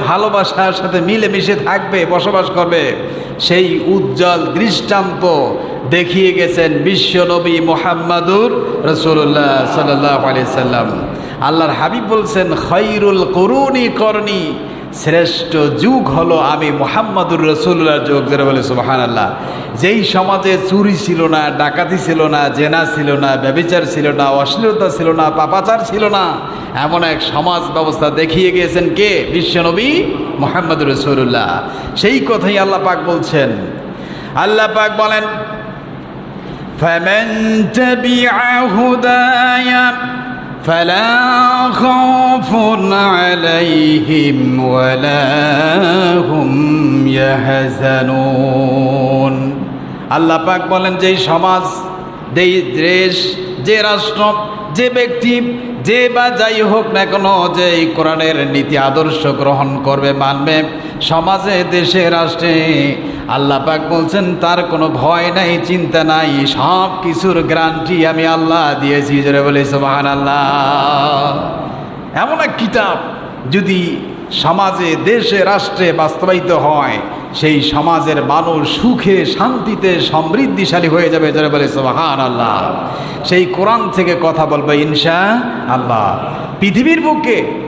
ভালোবাসার সাথে মিলেমিশে থাকবে, বসবাস করবে, সেই উজ্জ্বল দৃষ্টান্ত দেখিয়ে গেছেন বিশ্বনবী মুহাম্মাদুর রাসূলুল্লাহ সাল্লাল্লাহু আলাইহি সাল্লাম। আল্লাহর হাবিব বলছেন, খায়রুল কুরুনি করনি, শ্রেষ্ঠ যুগ হলো আমি মুহাম্মাদুর রাসূলুল্লাহর যুগ। যারা বলে সুবহানাল্লাহ। যেই সমাজে চুরি ছিল না, ডাকাতি ছিল না, জেনা ছিল না, ব্যভিচার ছিল না, অশ্লীলতা ছিল না, পাপাচার ছিল না, এমন এক সমাজ ব্যবস্থা দেখিয়ে গিয়েছেন কে? বিশ্বনবী মুহাম্মাদুর রাসূলুল্লাহ। সেই কথাই আল্লাহ পাক বলছেন। আল্লাহ পাক বলেন, ফামান তাবিআ হুদায়া فلا خوف عليهم ولا هم يحزنون। আল্লাহ পাক বলেন, যেই সমাজ, যেই দেশ, যে রাষ্ট্র, যে ব্যক্তি, যে বা যাই হোক না কেন, যে এই কোরআনের নীতি আদর্শ গ্রহণ করবে, মানবে, সমাজে, দেশে, রাষ্ট্রে, আল্লাহ পাক বলছেন তার কোনো ভয় নাই, চিন্তা নাই, সব কিছুর গ্যারান্টি আমি আল্লাহ দিয়েছি। যারা বলে সুবহানাল্লাহ। এমন এক কিতাব যদি সমাজে, দেশে, রাষ্ট্রে বাস্তবায়িত হয়, সেই সমাজের মানুষ সুখে, শান্তিতে, সমৃদ্ধিশালী হয়ে যাবে। যারা বলে সুবহানাল্লাহ। সেই কোরআন থেকে কথা বলবে ইনশাআল্লাহ। পৃথিবীর বুকে